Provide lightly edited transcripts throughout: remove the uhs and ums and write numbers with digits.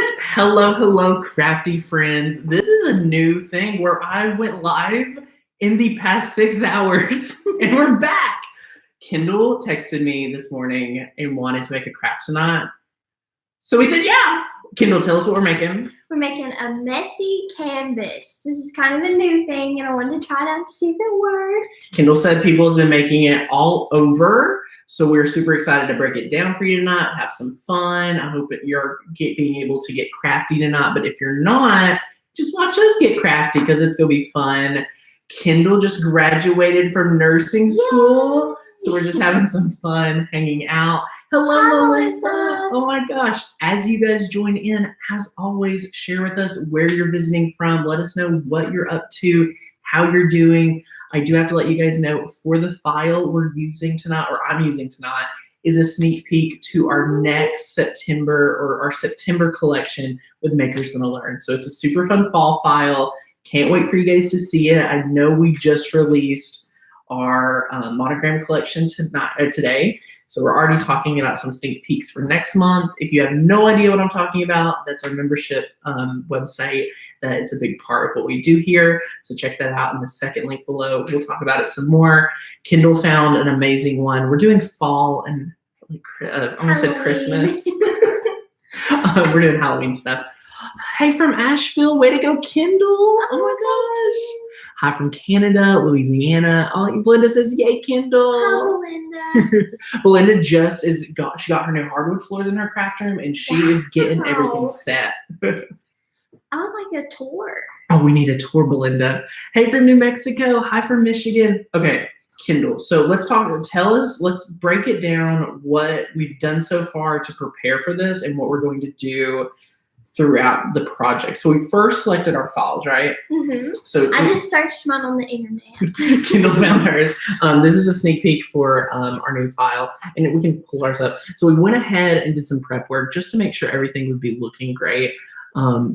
gosh. Hello, crafty friends. This is a new thing where I went live in the past 6 hours and we're back. Kendall texted me this morning and wanted to make a craft tonight. So we said, yeah. Kendall, tell us what we're making. We're making a messy canvas. This is kind of a new thing, and I wanted to try it out to see if it worked. Kendall said people has been making it all over, so we're super excited to break it down for you tonight, have some fun. I hope that you're being able to get crafty tonight, but if you're not, just watch us get crafty because it's going to be fun. Kendall just graduated from nursing school. Yay! So we're just having some fun hanging out. Hello, Hi, Melissa. Oh my gosh. As you guys join in, as always, share with us where you're visiting from. Let us know what you're up to, how you're doing. I do have to let you guys know for the file we're using tonight, or I'm using tonight, is a sneak peek to our next September or our September collection with Makers Gonna Learn. So it's a super fun fall file. Can't wait for you guys to see it. I know we just released our monogram collection today. So we're already talking about some sneak peeks for next month. If you have no idea what I'm talking about, that's our membership website. That is a big part of what we do here. So check that out in the second link below. We'll talk about it some more. Kendall found an amazing one. We're doing fall and I almost said Christmas. We're doing Halloween stuff. Hey from Asheville, way to go, Kendall. Oh my gosh. Hi from Canada, Louisiana. Oh, Belinda says, yay, Kendall. Hi, Belinda. Belinda just she got her new hardwood floors in her craft room and she is getting everything set. I would like a tour. Oh, we need a tour, Belinda. Hey from New Mexico. Hi from Michigan. Okay, Kendall. So let's break it down what we've done so far to prepare for this and what we're going to do throughout the project. So we first selected our files, right? Mm-hmm. So I just searched mine on the internet. Kendall found hers. This is a sneak peek for our new file, and we can pull ours up. So we went ahead and did some prep work just to make sure everything would be looking great.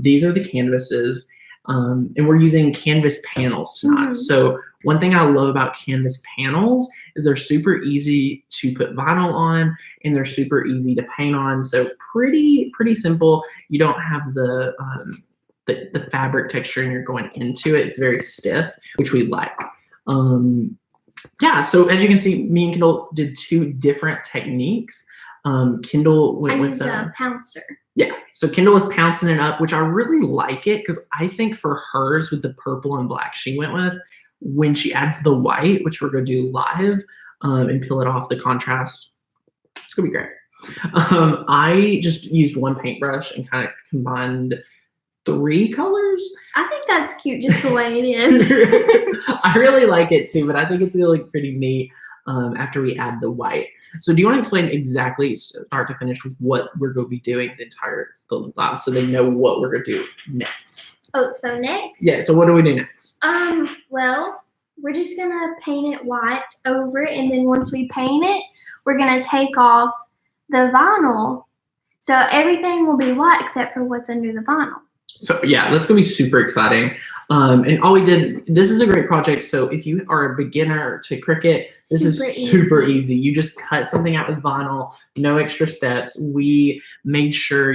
These are the canvases, and we're using canvas panels tonight. Mm-hmm. So one thing I love about canvas panels is they're super easy to put vinyl on, and they're super easy to paint on. So pretty simple. You don't have the fabric texture and you're going into it. It's very stiff, which we like. Yeah, so as you can see, me and Kendall did two different techniques. Kendall went with a pouncer. Yeah, so Kendall was pouncing it up, which I really like it because I think for hers with the purple and black she went with, when she adds the white, which we're going to do live, and peel it off the contrast, it's going to be great. I just used one paintbrush and kind of combined 3 colors. I think that's cute just the way it is. I really like it too, but I think it's going to look pretty neat after we add the white. So do you want to explain exactly start to finish with what we're going to be doing the entire live so they know what we're going to do next? Oh, so next? Yeah, so what do we do next? Well, we're just going to paint it white over it, and then once we paint it, we're going to take off the vinyl. So everything will be white except for what's under the vinyl. So yeah, that's going to be super exciting. And all we did, this is a great project. So if you are a beginner to Cricut, this is super easy. You just cut something out with vinyl, no extra steps. We made sure,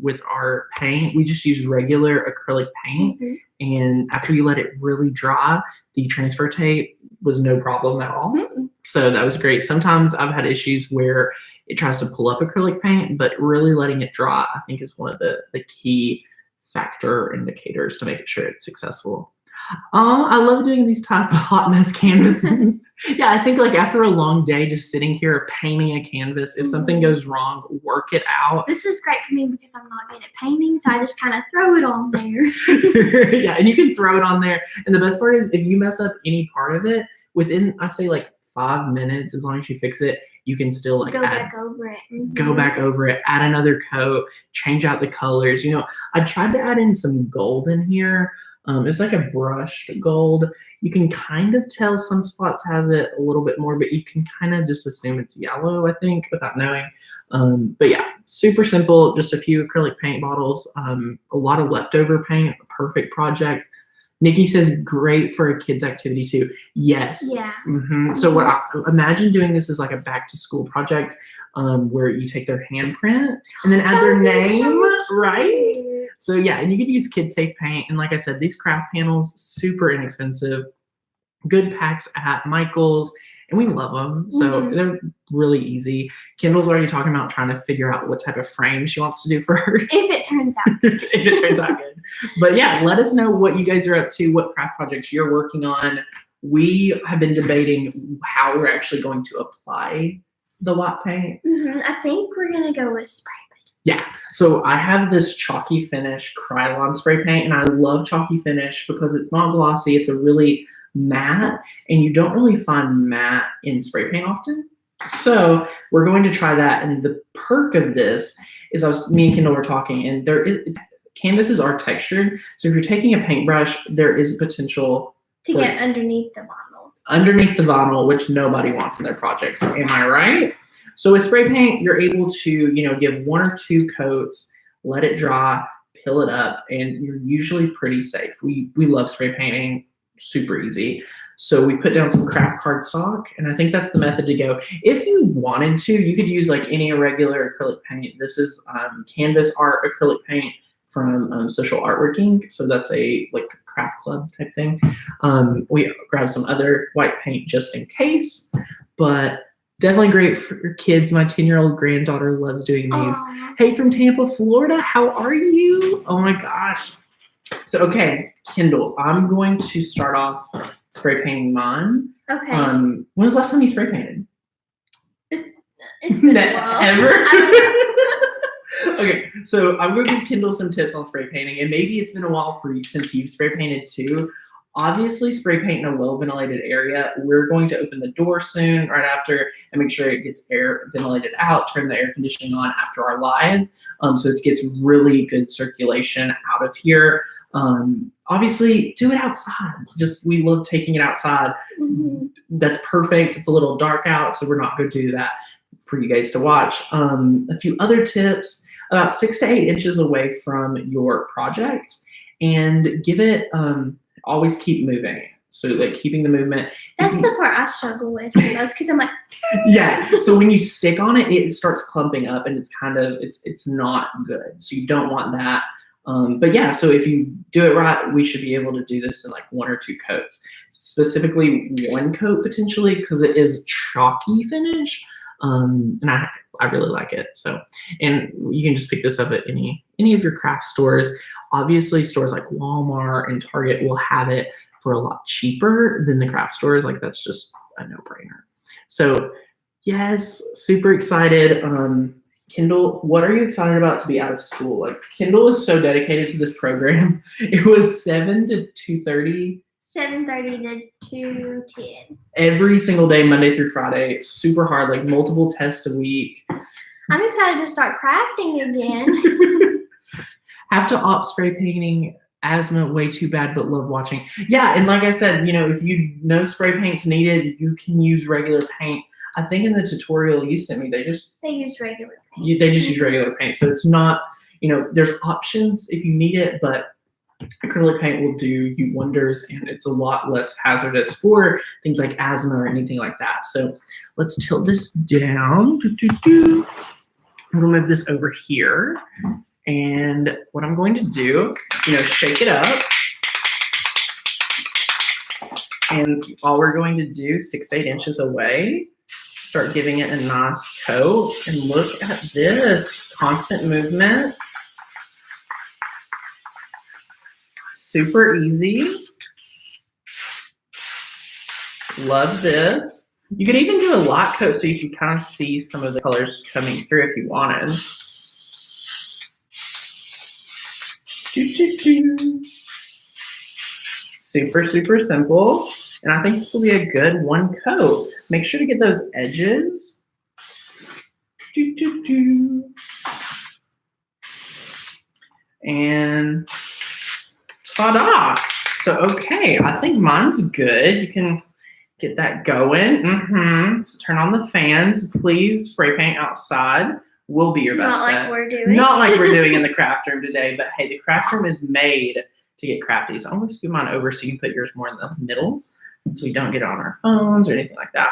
with our paint, we just used regular acrylic paint. Mm-hmm. And after you let it really dry, the transfer tape was no problem at all. Mm-hmm. So that was great. Sometimes I've had issues where it tries to pull up acrylic paint, but really letting it dry, I think, is one of the key factor indicators to make sure it's successful. I love doing these type of hot mess canvases. Yeah, I think like after a long day just sitting here painting a canvas, if something goes wrong, work it out. This is great for me because I'm not good at painting, so I just kind of throw it on there. Yeah, and you can throw it on there. And the best part is if you mess up any part of it, within, I say like 5 minutes, as long as you fix it, you can still like go back over it. Mm-hmm. Go back over it, add another coat, change out the colors. I tried to add in some gold in here. It's like a brushed gold. You can kind of tell some spots has it a little bit more, but you can kind of just assume it's yellow, I think, without knowing. But yeah, super simple. Just a few acrylic paint bottles, a lot of leftover paint, a perfect project. Nikki says great for a kids activity too. Yes. Yeah. So what I imagine doing this is like a back to school project where you take their handprint and then add their name, right? So yeah, and you can use kid safe paint. And like I said, these craft panels, super inexpensive, good packs at Michael's, and we love them. So they're really easy. Kendall's already talking about trying to figure out what type of frame she wants to do for hers. If it turns out good. If it turns out good. But yeah, let us know what you guys are up to, what craft projects you're working on. We have been debating how we're actually going to apply the white paint. I think we're going to go with spray paint. Yeah, so I have this chalky finish Kryolan spray paint, and I love chalky finish because it's not glossy. It's a really matte, and you don't really find matte in spray paint often. So we're going to try that, and the perk of this is me and Kendall were talking, and canvases are textured. So if you're taking a paintbrush, there is potential to get underneath the vinyl. Underneath the vinyl, which nobody wants in their projects. Am I right? So with spray paint, you're able to, give 1 or 2 coats, let it dry, peel it up, and you're usually pretty safe. We love spray painting, super easy. So we put down some craft cardstock, and I think that's the method to go. If you wanted to, you could use like any irregular acrylic paint. This is Canvas Art acrylic paint from Social Artworking. So that's a like craft club type thing. We grabbed some other white paint just in case, but definitely great for your kids. My 10-year-old granddaughter loves doing these. Aww. Hey, from Tampa, Florida, how are you? Oh my gosh. So, okay, Kendall, I'm going to start off spray painting mine. Okay. When was the last time you spray painted? It's been a while. Ever? Okay, so I'm going to give Kendall some tips on spray painting, and maybe it's been a while for you since you've spray painted too. Obviously, spray paint in a well-ventilated area. We're going to open the door soon, right after, and make sure it gets air ventilated out, turn the air conditioning on after our live, so it gets really good circulation out of here. Obviously, do it outside. We love taking it outside. That's perfect. It's a little dark out, so we're not going to do that for you guys to watch. A few other tips, about 6 to 8 inches away from your project, and give it, always keep moving. So like keeping the movement. That's the part I struggle with because I'm like, yeah. So when you stick on it, it starts clumping up, and it's kind of, it's not good. So you don't want that. But yeah, so if you do it right, we should be able to do this in like 1 or 2 coats, specifically 1 coat potentially, because it is chalky finish. And I really like it. So, and you can just pick this up at any of your craft stores. Obviously, stores like Walmart and Target will have it for a lot cheaper than the craft stores. Like, that's just a no-brainer. So, yes, super excited. Kendall, what are you excited about to be out of school? Like, Kendall is so dedicated to this program. It was 7 to 2:30. 7:30 to 2:10. Every single day, Monday through Friday. Super hard, like multiple tests a week. I'm excited to start crafting again. Have to opt spray painting. Asthma, way too bad, but love watching. Yeah, and like I said, if you know spray paint's needed, you can use regular paint. I think in the tutorial you sent me, they use regular paint. They just use regular paint. So it's not, there's options if you need it, but acrylic paint will do you wonders, and it's a lot less hazardous for things like asthma or anything like that. So let's tilt this down. I'm gonna move this over here. And what I'm going to do, shake it up. And all we're going to do, 6 to 8 inches away, start giving it a nice coat. And look at this, constant movement. Super easy. Love this. You could even do a light coat so you can kind of see some of the colors coming through if you wanted. Super, super simple. And I think this will be a good 1 coat. Make sure to get those edges. And ta-da! So, okay, I think mine's good. You can get that going. So turn on the fans. Please spray paint outside. Will be your best bet. Not like we're doing. Not like we're doing in the craft room today, but hey, the craft room is made to get crafty. So I'm going to scoot mine over so you can put yours more in the middle so we don't get it on our phones or anything like that.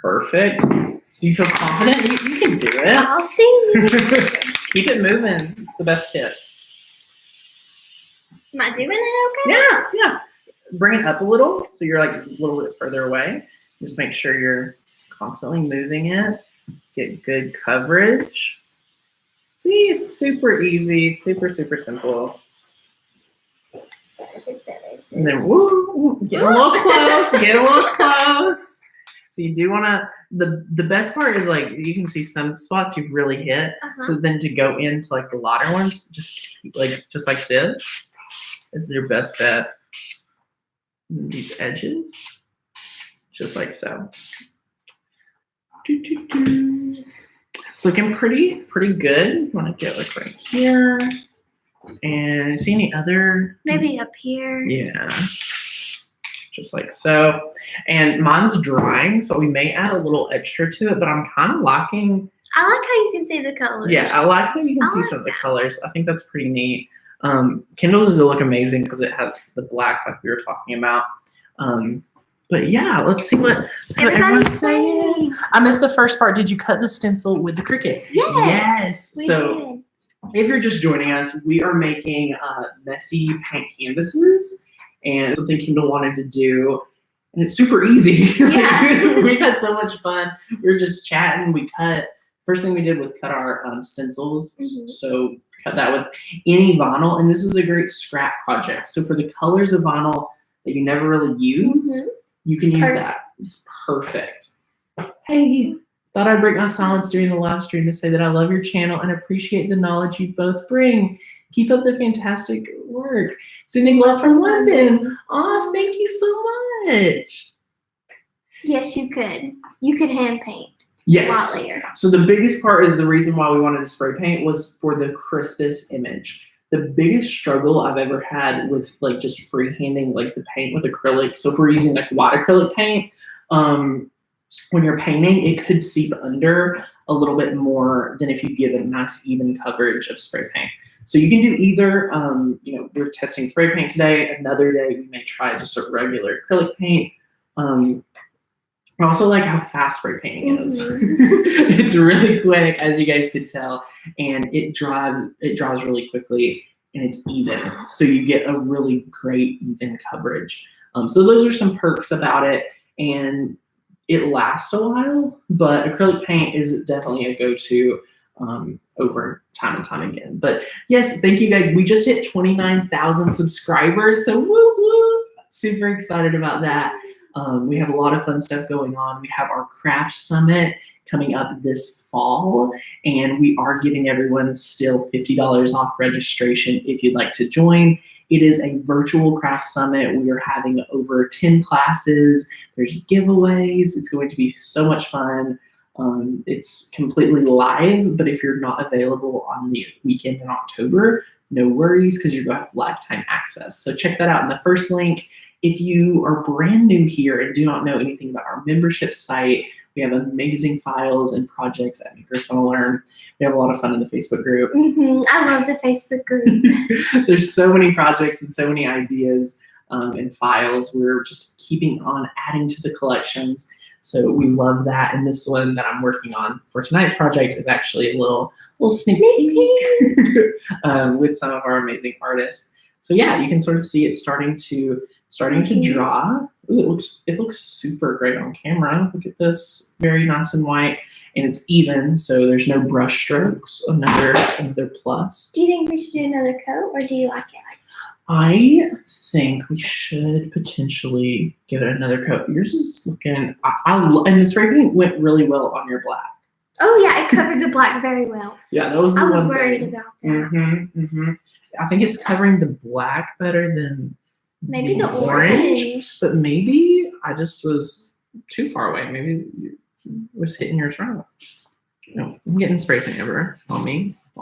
Perfect. Do you feel confident? You can do it. I'll see. Keep it moving. It's the best tip. Am I doing it okay? Yeah, yeah. Bring it up a little so you're like a little bit further away. Just make sure you're constantly moving it. Get good coverage. See, it's super easy, super simple. And then woo, get a little close, get a little close. So you do want to, the best part is like, you can see some spots you've really hit. So then to go into like the lighter ones, just like this is your best bet. And these edges, just like so. It's looking pretty good. You want to get like right here. And see any other? Maybe up here. Yeah. Just like so. And mine's drying, so we may add a little extra to it, but I'm kind of liking. I like how you can see the colors. Yeah, I like how you can see some of the colors. I think that's pretty neat. Kindle's is going to look amazing because it has the black like we were talking about. But yeah, let's see what everyone's saying. I missed the first part. Did you cut the stencil with the Cricut? Yes. We So if you're just joining us, we are making messy paint canvases, and something Kindle wanted to do, and it's super easy. Yeah. We had so much fun. We were just chatting. We cut. First thing we did was cut our stencils. So cut that with any vinyl, and this is a great scrap project. So for the colors of vinyl that you never really use, you can use that. It's perfect. Hey, thought I'd break my silence during the live stream to say that I love your channel and appreciate the knowledge you both bring. Keep up the fantastic work. Sending love from London. Aw, thank you so much. Yes, you could. You could hand paint. Yes. Later. So the biggest part is the reason why we wanted to spray paint was for the crispest image. The biggest struggle I've ever had with like just freehanding like the paint with acrylic. So if we're using like white acrylic paint, when you're painting, it could seep under a little bit more than if you give it nice even coverage of spray paint. So you can do either, you know, we're testing spray paint today. Another day we may try just a regular acrylic paint. I also like how fast spray painting is. It's really quick, as you guys could tell, and it dries really quickly, and it's even. So you get a really great even coverage. So those are some perks about it, and it lasts a while, but acrylic paint is definitely a go-to over time and time again. But yes, thank you guys. We just hit 29,000 subscribers, so woo woo! Super excited about that. We have a lot of fun stuff going on. We have our craft summit coming up this fall, and we are giving everyone still $50 off registration if you'd like to join. It is a virtual craft summit. We are having over 10 classes. There's giveaways. It's going to be so much fun. It's completely live, but if you're not available on the weekend in October, no worries, because you're going to have lifetime access. So check that out in the first link. If you are brand new here and do not know anything about our membership site, we have amazing files and projects that makers want to learn. We have a lot of fun in the Facebook group. I love the Facebook group. There's so many projects and so many ideas and files. We're just keeping on adding to the collections. So we love that. And this one that I'm working on for tonight's project is actually a little sneak peek with some of our amazing artists. So yeah, you can sort of see it starting to dry. Ooh, it looks super great on camera. Look at this, very nice and white, and it's even, so there's no brush strokes. Another plus. Do you think we should do another coat, or do you like it? I think we should potentially give it another coat. Yours is looking, and the spray paint went really well on your black. Oh yeah, it covered the black very well. Yeah, that was the one. I was worried about that. I think it's covering the black better than maybe the orange. But maybe I just was too far away. Maybe it was hitting yours wrong. No, I'm getting spray paint everywhere on me. So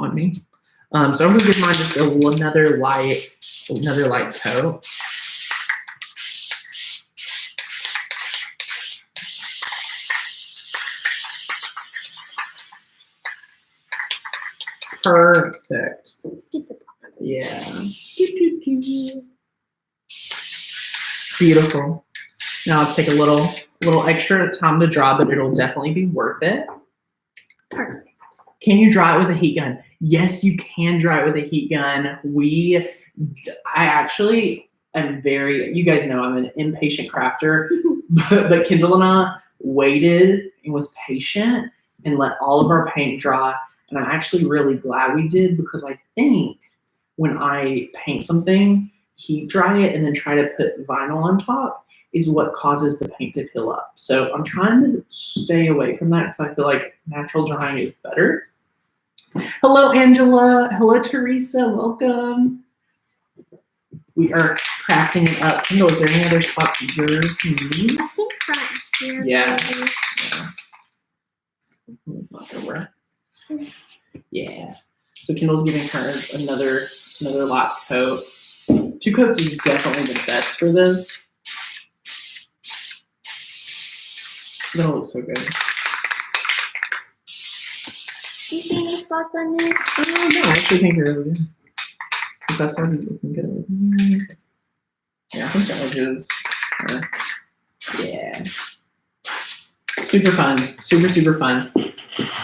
I'm gonna give mine just another light coat. Perfect. Get the bottom. Yeah. Beautiful. Now let's take a little extra time to draw, but it'll definitely be worth it. Perfect. Can you draw it with a heat gun? Yes, you can draw it with a heat gun. I actually am you guys know I'm an impatient crafter, but Kendall and I waited and was patient and let all of our paint dry. And I'm actually really glad we did, because I think when I paint something, heat dry it, and then try to put vinyl on top is what causes the paint to peel up. So I'm trying to stay away from that because I feel like natural drying is better. Hello, Angela. Hello, Teresa. Welcome. We are crafting it up. Kendall, is there any other spots yours needs? I think right here. Yeah. Maybe. Yeah. So Kendall's giving her another lap coat. 2 coats is definitely the best for this. It's gonna look so good. Do you see any spots on there? No, I actually think you're really good. That's already looking good. Yeah, I think that was yeah. Super fun. Super fun.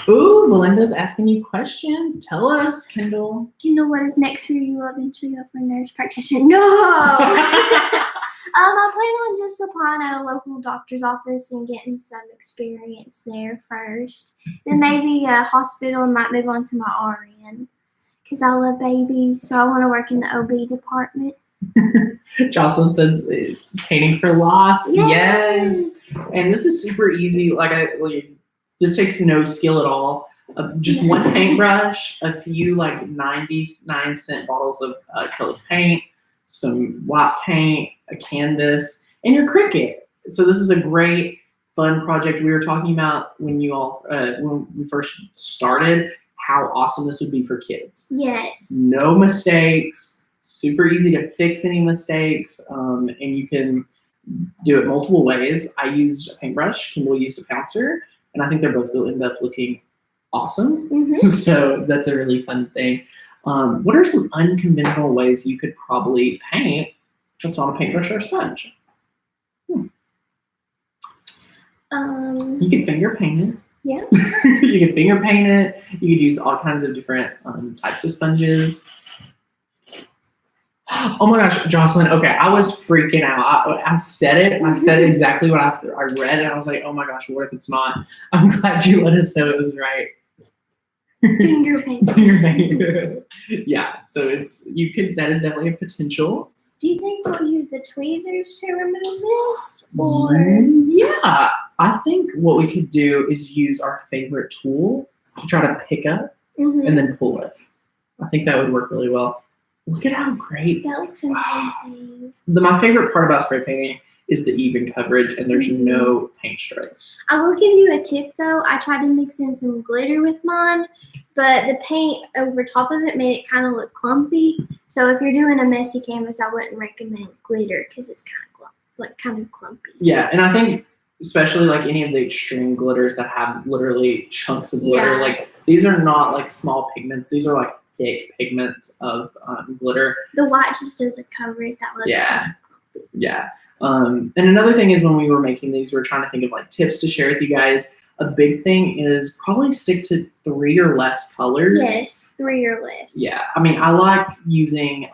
Ooh, Melinda's asking you questions. Tell us, Kendall. Kendall, what is next for you? I'll eventually go for a nurse practitioner. No! I plan on just applying at a local doctor's office and getting some experience there first. Then maybe a hospital, and might move on to my RN. Because I love babies, so I want to work in the OB department. Jocelyn says painting for life. Yes. And this is super easy. This takes no skill at all. Just one paintbrush, a few 99-cent bottles of acrylic paint, some white paint, a canvas, and your Cricut. So this is a great, fun project. We were talking about when we first started, how awesome this would be for kids. Yes. No mistakes, super easy to fix any mistakes, and you can do it multiple ways. I used a paintbrush, Kendall used a pouncer, and I think they're both going to end up looking awesome. Mm-hmm. So that's a really fun thing. What are some unconventional ways you could probably paint that's on a paintbrush or a sponge? You could finger paint it. Yeah. You could finger paint it. You could use all kinds of different types of sponges. Oh my gosh, Jocelyn. Okay, I was freaking out. I said it. I said exactly what I read, and I was like, oh my gosh, what if it's not? I'm glad you let us know it was right. Finger paint. Finger paint. Yeah, so that is definitely a potential. Do you think we'll use the tweezers to remove this? Or yeah, I think what we could do is use our favorite tool to try to pick up and then pull it. I think that would work really well. Look at how great. That looks amazing. My favorite part about spray painting is the even coverage, and there's no paint strokes. I will give you a tip though. I tried to mix in some glitter with mine, but the paint over top of it made it kind of look clumpy. So if you're doing a messy canvas, I wouldn't recommend glitter because it's kind of clumpy. Yeah, and I think especially any of the extreme glitters that have literally chunks of glitter, these are not small pigments. These are thick pigments of glitter. The white just doesn't cover it. That looks kind of clumpy. Yeah. And another thing is when we were making these, we were trying to think of tips to share with you guys. A big thing is probably stick to 3 or less colors. Yes, 3 or less. Yeah. I mean, I like using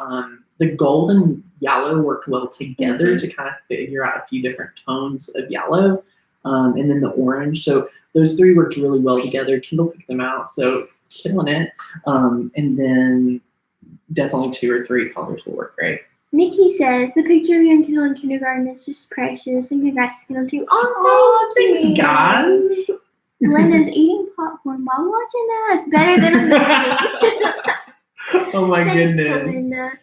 the gold and yellow worked well together to kind of figure out a few different tones of yellow, and then the orange. So those 3 worked really well together. Kendall picked them out, so killing it. And then definitely 2 or 3 colors will work great. Nikki says, the picture of you and Kendall in kindergarten is just precious, and congrats to Kendall too. Oh, thanks, guys. Glenda's eating popcorn while watching us. Better than a movie. Oh my Thanks, goodness. Glenda.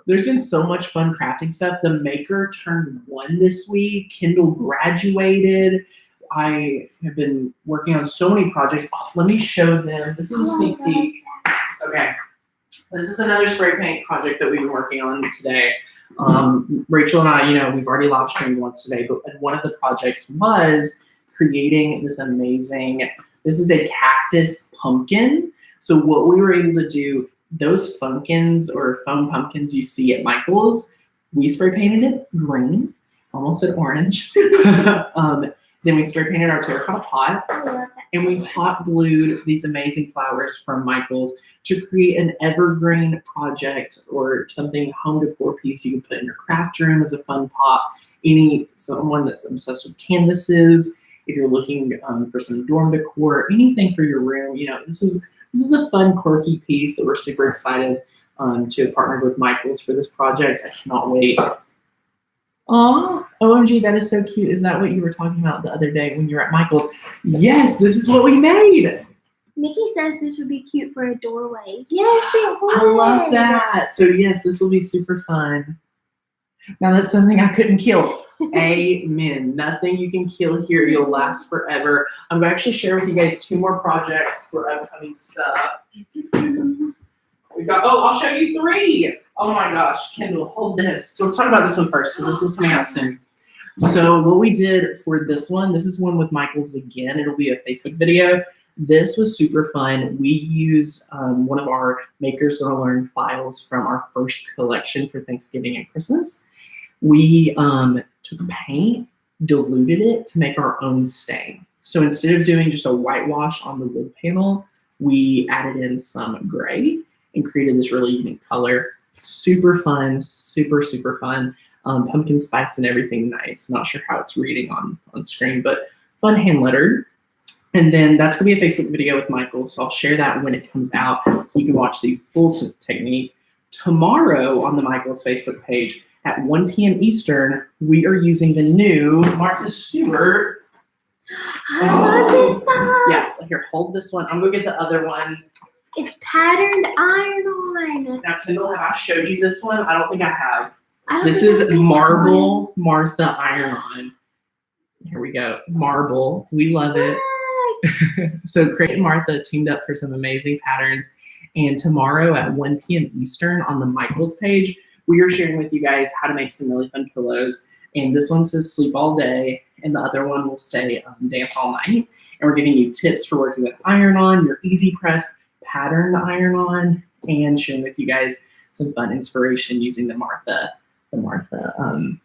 There's been so much fun crafting stuff. The maker turned 1 this week. Kendall graduated. I have been working on so many projects. Oh, let me show them. This is a sneak peek. Okay. This is another spray paint project that we've been working on today. Rachel and I, we've already live streamed once today, but one of the projects was creating this amazing, this is a cactus pumpkin. So what we were able to do those pumpkins or foam pumpkins you see at Michael's, we spray painted it green, almost said orange. Then we spray painted our terracotta pot, I love that. and we hot glued these amazing flowers from Michael's to create an evergreen project or something home decor piece you can put in your craft room as a fun pop. Someone that's obsessed with canvases, if you're looking for some dorm decor, anything for your room, this is a fun, quirky piece that we're super excited to have partnered with Michael's for this project. I cannot wait. Aw, OMG, that is so cute. Is that what you were talking about the other day when you were at Michael's? Yes, this is what we made. Nikki says this would be cute for a doorway. Yes, it would. I love that. So yes, this will be super fun. Now that's something I couldn't kill. Amen. Nothing you can kill here. You'll last forever. I'm going to actually share with you guys 2 more projects for upcoming stuff. I'll show you 3. Oh my gosh, Kendall, hold this. So let's talk about this one first because this one's coming out soon. So what we did for this is one with Michael's again. It'll be a Facebook video. This was super fun. We used one of our Makers Gonna Learn files from our first collection for Thanksgiving and Christmas. We took paint, diluted it to make our own stain. So instead of doing just a whitewash on the wood panel, we added in some gray and created this really unique color. Super fun, super, super fun. Pumpkin spice and everything nice. Not sure how it's reading on screen, but fun hand lettered. And then that's gonna be a Facebook video with Michael, so I'll share that when it comes out so you can watch the full technique. Tomorrow on the Michael's Facebook page at 1 p.m. Eastern, we are using the new Martha Stewart. I love this stuff. Yeah, here, hold this one. I'm gonna get the other one. It's patterned iron-on. Now, Kendall, have I showed you this one? I don't think I have. This think is I've seen Marble Martha Iron-On. Here we go. Marble. We love it. So Cricut and Martha teamed up for some amazing patterns. And tomorrow at 1 p.m. Eastern on the Michael's page, we are sharing with you guys how to make some really fun pillows. And this one says sleep all day, and the other one will say dance all night. And we're giving you tips for working with iron-on, your easy press pattern iron-on, and sharing with you guys some fun inspiration using the Martha iron-on.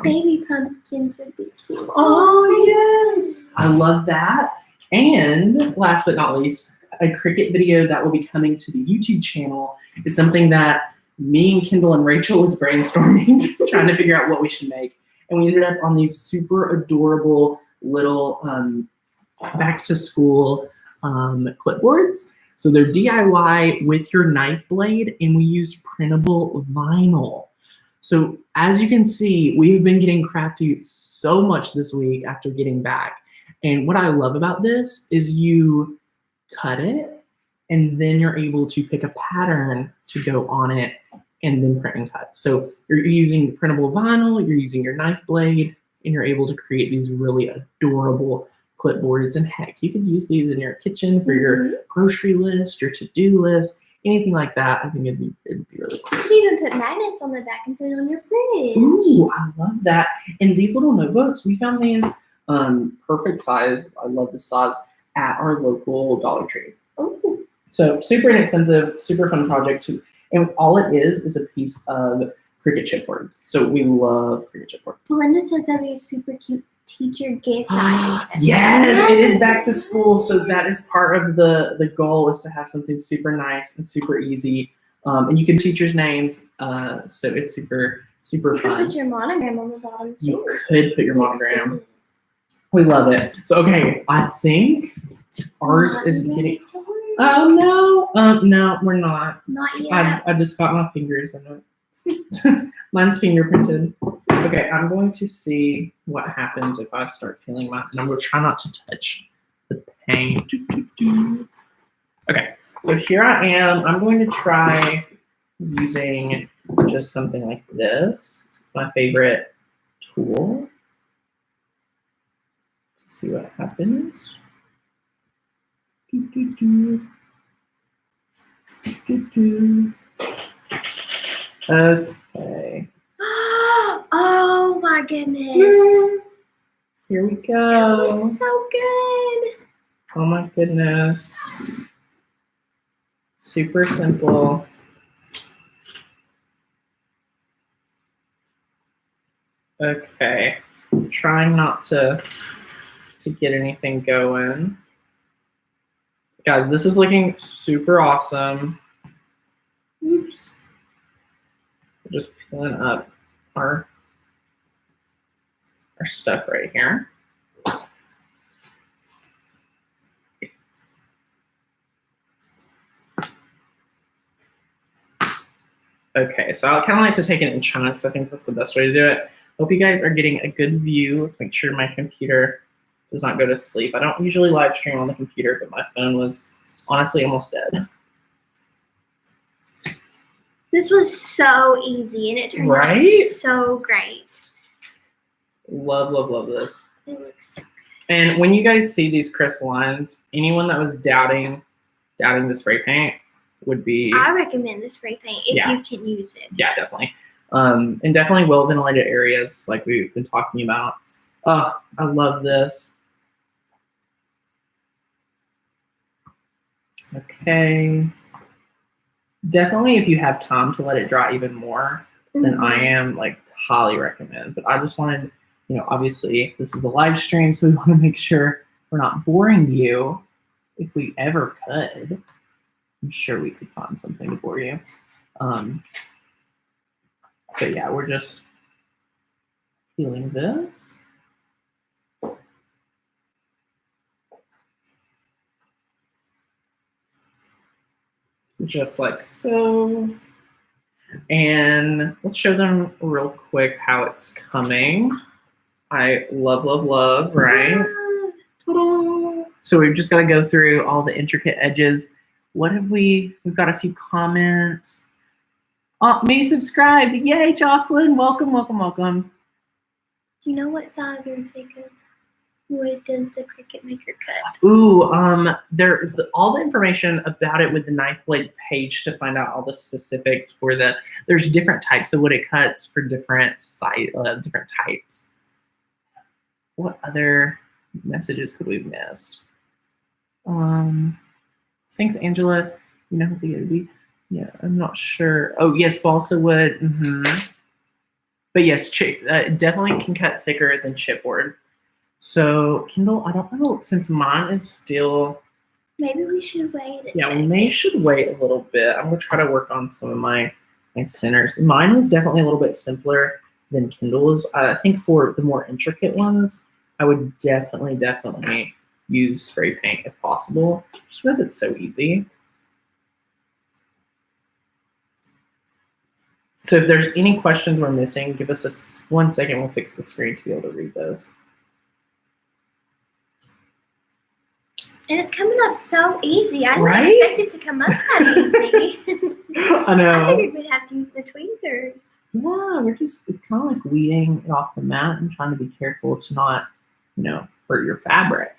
Baby pumpkins would be cute. Oh yes, I love that. And last but not least, a Cricut video that will be coming to the YouTube channel is something that me and Kendall and Rachel was brainstorming, trying to figure out what we should make. And we ended up on these super adorable little back to school clipboards. So they're DIY with your knife blade, and we use printable vinyl. So as you can see, we've been getting crafty so much this week after getting back. And what I love about this is you cut it, and then you're able to pick a pattern to go on it and then print and cut. So you're using printable vinyl, you're using your knife blade, and you're able to create these really adorable clipboards. And heck, you could use these in your kitchen for your grocery list, your to-do list, anything like that. I think it'd be really cool. You could even put magnets on the back and put it on your fridge. Ooh, I love that. And these little notebooks, we found these perfect size. I love the size at our local Dollar Tree. Ooh. So super inexpensive, super fun project too. And all it is a piece of Cricut chipboard. So we love Cricut chipboard. Belinda says that'd be a super cute teacher gift idea. Yes, it is back to school. So that is part of the goal, is to have something super nice and super easy. And you can teachers' names. So it's super You fun. could put your monogram on the bottom too. You could put your monogram. We love it. So okay, I think ours is getting. Oh no, no, we're not. Not yet. I just got my fingers in it. Mine's fingerprinted. Okay, I'm going to see what happens if I start feeling mine, and I'm going to try not to touch the paint. Okay, so here I am. I'm going to try using just something like this, my favorite tool. Let's see what happens. Okay. Oh my goodness. Here we It go. looks so good. Oh my goodness. Super simple. Okay, trying not to get anything going. Guys, this is looking super awesome. Oops. We're just peeling up our stuff right here. Okay, so I kind of like to take it in chunks. I think that's the best way to do it. Hope you guys are getting a good view. Let's make sure my computer does not go to sleep. I don't usually live stream on the computer, but my phone was honestly almost dead. This was so easy, and it turned out so great. Love, love, love this. It looks so good. And when you guys see these crisp lines, anyone that was doubting the spray paint would be... I recommend the spray paint if you can use it. Yeah, definitely. And definitely well-ventilated areas like we've been talking about. Oh, I love this. Okay. Definitely if you have time to let it dry even more than I am, like, highly recommend. But I just wanted, you know, obviously this is a live stream, so we want to make sure we're not boring you if we ever could. I'm sure we could find something to bore you. But yeah, we're just peeling this. Just like so. And let's show them real quick how it's coming. I love, love, love, right? Ta-da! So we've just got to go through all the intricate edges. What have we've got a few comments. Me subscribed. Yay, Jocelyn. Welcome, welcome, welcome. Do you know what size or thick of wood does the Cricut maker cut? Ooh, all the information about it with the knife blade page to find out all the specifics for there's different types of wood it cuts for different different types. What other messages could we have missed? Thanks, Angela. You know who it would be? Yeah, I'm not sure. Oh, yes, balsa wood. But yes, definitely can cut thicker than chipboard. So, Kindle, I don't know, since mine is still... Maybe we should wait a second. Yeah, we should wait a little bit. I'm going to try to work on some of my centers. Mine was definitely a little bit simpler than Kindle's. I think for the more intricate ones, I would definitely use spray paint if possible, just because it's so easy. So if there's any questions we're missing, give us 1 second. We'll fix the screen to be able to read those. And it's coming up so easy. I didn't expect it to come up that easy. I know. I figured we'd have to use the tweezers. Yeah, it's kind of like weeding it off the mat and trying to be careful to not, hurt your fabric.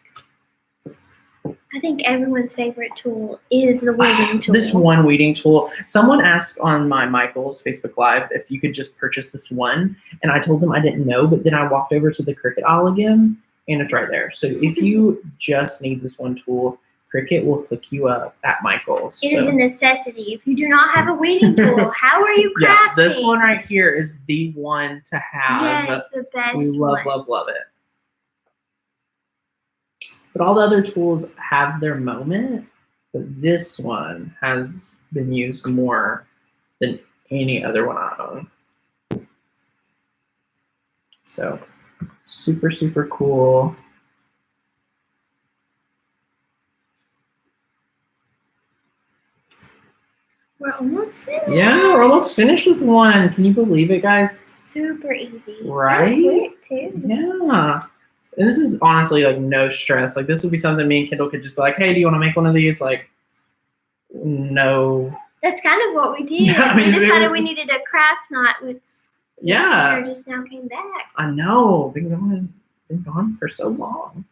I think everyone's favorite tool is the weeding tool. This one weeding tool. Someone asked on my Michael's Facebook Live if you could just purchase this one, and I told them I didn't know, but then I walked over to the Cricut aisle again, and it's right there. So if you just need this one tool, Cricut will hook you up at Michael's. It is a necessity. If you do not have a weeding tool, how are you crafting? Yeah, this one right here is the one to have. Yes, the best We love, love, love it. But all the other tools have their moment, but this one has been used more than any other one I own. So, super, super cool. We're almost finished. Yeah, we're almost finished with one. Can you believe it, guys? Super easy. Right? Quick, too. Yeah. And this is honestly like no stress. Like this would be something me and Kendall could just be like, hey, do you want to make one of these? Like, no. That's kind of what we did. Yeah, we decided we needed a craft knot with yeah. just now came back. I know. Been gone for so long.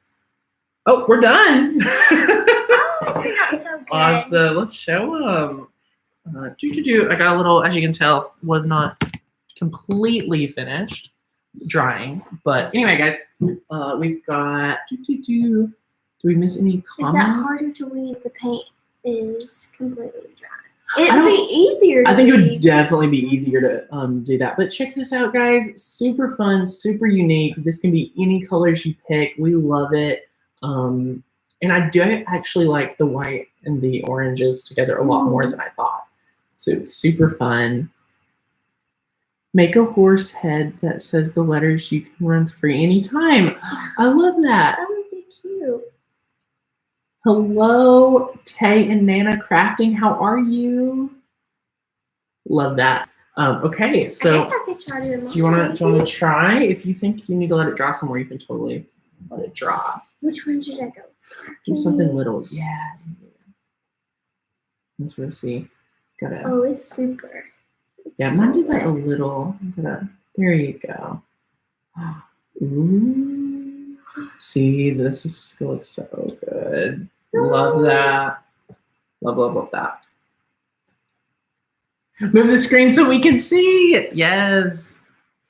Oh, we're done. Oh, it turned out so good. Awesome. Let's show them. I got a little, as you can tell, was not completely finished drying, but anyway, guys, we've got do we miss any comments? Is that harder to weed the paint is completely dry. It'd be easier. I think it would definitely be easier to do that. But check this out, guys. Super fun, super unique. This can be any colors you pick. We love it. And I do actually like the white and the oranges together a lot more than I thought. So it's super fun. Make a horse head that says the letters you can run free anytime. I love that. That would be cute. Hello, Tay and Nana Crafting. How are you? Love that. Okay, so I guess I could try to do you want to try? If you think you need to let it dry some more, you can totally let it dry. Which one should I go? Do something little. Yeah. Let's sort of see. Gotta. Oh, it's super. Yeah, I might do that a little. There you go. Ooh. See, this looks so good. Love that. Love that. Move the screen so we can see it. Yes.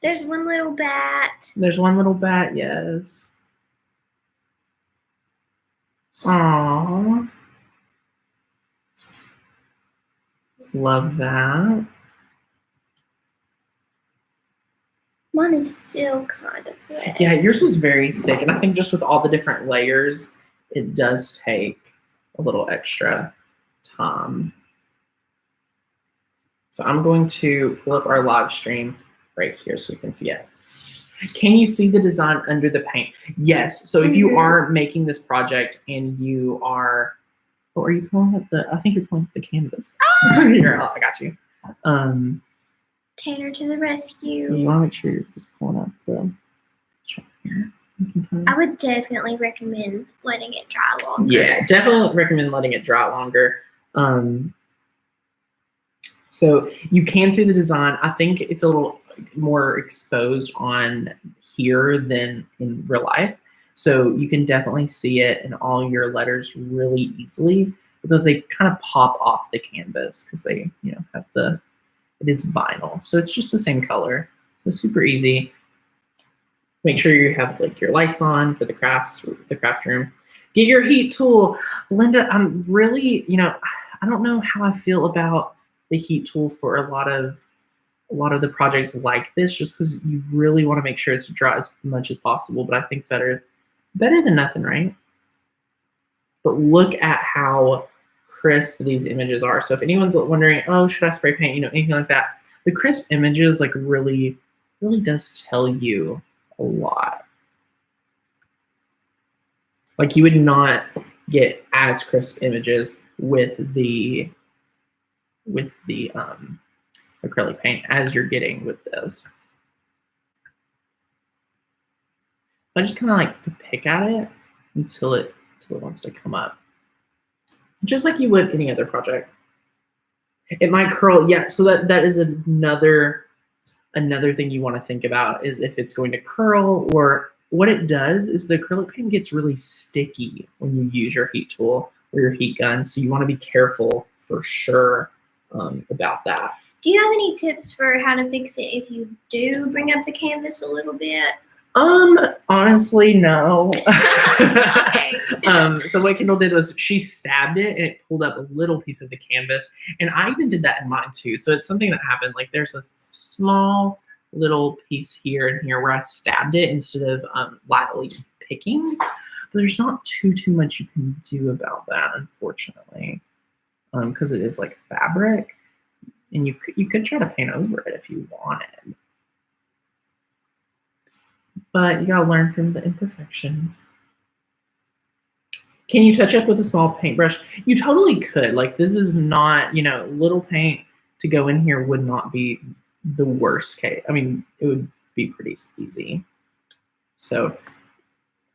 There's one little bat. There's one little bat, yes. Aww. Love that. Mine is still kind of wet. Yeah, yours was very thick, and I think just with all the different layers, it does take a little extra time. So I'm going to pull up our live stream right here so we can see it. Can you see the design under the paint? Yes. So if you are making this project and you are, oh, are you pulling up the, I think you're pulling up the canvas. Here, I got you. Tanner to the rescue. You want to make sure you're just pulling up the check here. I would definitely recommend letting it dry longer. Yeah, definitely recommend letting it dry longer. So you can see the design. I think it's a little more exposed on here than in real life. So you can definitely see it in all your letters really easily because they kind of pop off the canvas because they, you know, have the, it is vinyl. So it's just the same color. So super easy. Make sure you have like your lights on for the craft room. Get your heat tool. Linda, I'm really, you know, I don't know how I feel about the heat tool for a lot of the projects like this, just because you really want to make sure it's dry as much as possible. But I think better than nothing, right? But look at how crisp these images are. So if anyone's wondering, oh, should I spray paint, you know, anything like that, the crisp images like really does tell you a lot. Like you would not get as crisp images with the acrylic paint as you're getting with this. I just kind of like to pick at it until it wants to come up, just like you would any other project. It might curl, yeah. So that is another thing you want to think about is if it's going to curl, or what it does is the acrylic paint gets really sticky when you use your heat tool or your heat gun. So you want to be careful for sure about that. Do you have any tips for how to fix it if you do bring up the canvas a little bit? Honestly, no. Okay. So what Kendall did was she stabbed it and it pulled up a little piece of the canvas. And I even did that in mine too. So it's something that happened. Like there's a small little piece here and here where I stabbed it instead of lightly picking. But there's not too much you can do about that, unfortunately. Because it is like fabric. And you could try to paint over it if you wanted. But you gotta learn from the imperfections. Can you touch up with a small paintbrush? You totally could. Like this is not, you know, little paint to go in here would not be the worst case. I mean, it would be pretty easy. So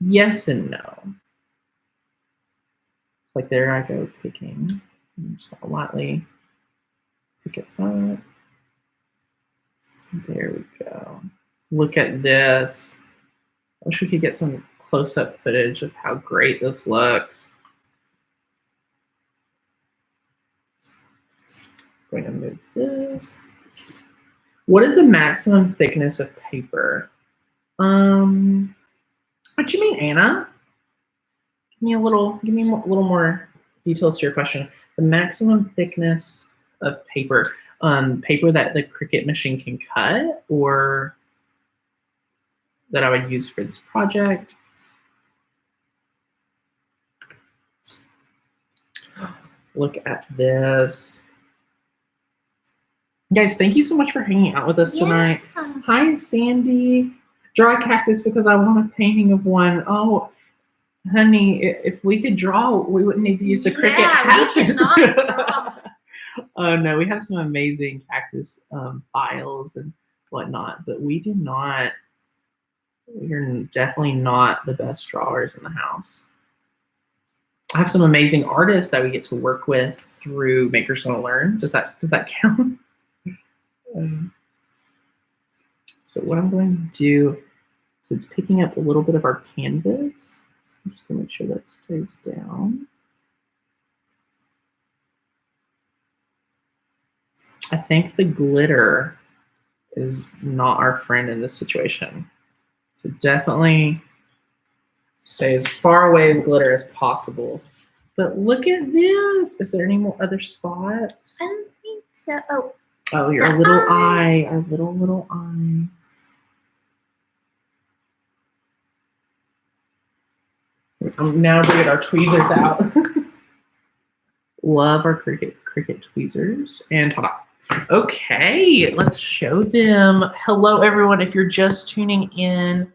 yes and no. Like there I go picking. Just lightly pick it up. There we go. Look at this. I wish we could get some close-up footage of how great this looks. I'm going to move this. What is the maximum thickness of paper? What you mean, Anna? Give me a little more details to your question. the maximum thickness of paper. Paper that the Cricut machine can cut, or that I would use for this project. Look at this. Guys, thank you so much for hanging out with us tonight. Hi, Sandy. Draw a cactus because I want a painting of one. Oh, honey, if we could draw, we wouldn't need to use the Cricut cactus. Oh, no, we have some amazing cactus files and whatnot, but we do not, we're definitely not the best drawers in the house. I have some amazing artists that we get to work with through Makers Gonna Learn. Does that count? So what I'm going to do is it's picking up a little bit of our canvas. So I'm just going to make sure that stays down. I think the glitter is not our friend in this situation. So definitely stay as far away as glitter as possible. But look at this. Is there any more other spots? I don't think so. Oh, your little eye. Our little eye. I'm now bringing our tweezers out. Love our Cricut tweezers. And ta-da. Okay, let's show them. Hello, everyone. If you're just tuning in,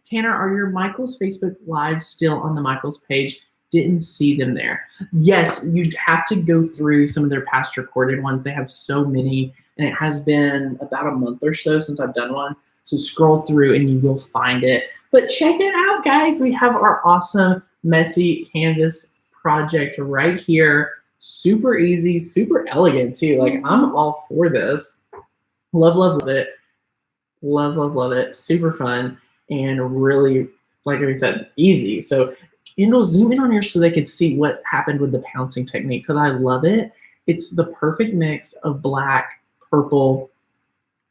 Tanner, are your Michael's Facebook Lives still on the Michael's page? Didn't see them there. Yes, you'd have to go through some of their past recorded ones. They have so many, and it has been about a month or so since I've done one. So scroll through and you will find it. But check it out, guys. We have our awesome messy canvas project right here. Super easy, super elegant too. Like, I'm all for this. Love, love, love it. Love, love, love it. Super fun and really, like I said, easy. So, zoom in on yours so they can see what happened with the pouncing technique, because I love it. It's the perfect mix of black, purple.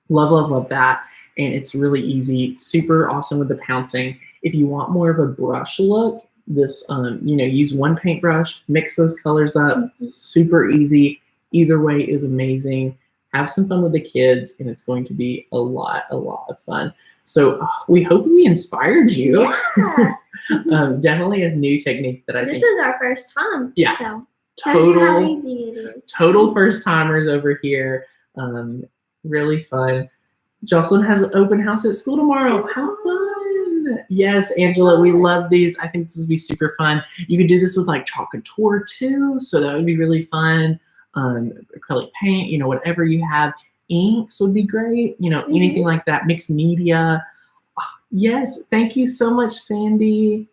Love, love, love that. And it's really easy. Super awesome with the pouncing. If you want more of a brush look, this, use one paintbrush, mix those colors up. Super easy. Either way is amazing. Have some fun with the kids, and it's going to be a lot of fun. So we hope we inspired you. Yeah. Definitely a new technique that I think. This was our first time. Yeah. So shows you how easy it is. Total first timers over here. Really fun. Jocelyn has an open house at school tomorrow. How fun. Yes, Angela, we love these. I think this would be super fun. You could do this with like chalk couture too. So that would be really fun. Acrylic paint, whatever you have. Inks would be great. Anything like that. Mixed media. Oh, yes. Thank you so much, Sandy.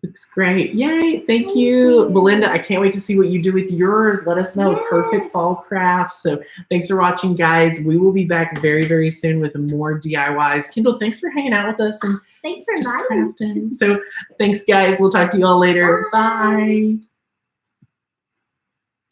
Looks great. Yay. Thank you. Belinda, I can't wait to see what you do with yours. Let us know. Yes. Perfect fall craft. So thanks for watching, guys. We will be back very, very soon with more DIYs. Kendall, thanks for hanging out with us. And thanks for inviting. So thanks, guys. We'll talk to you all later. Bye.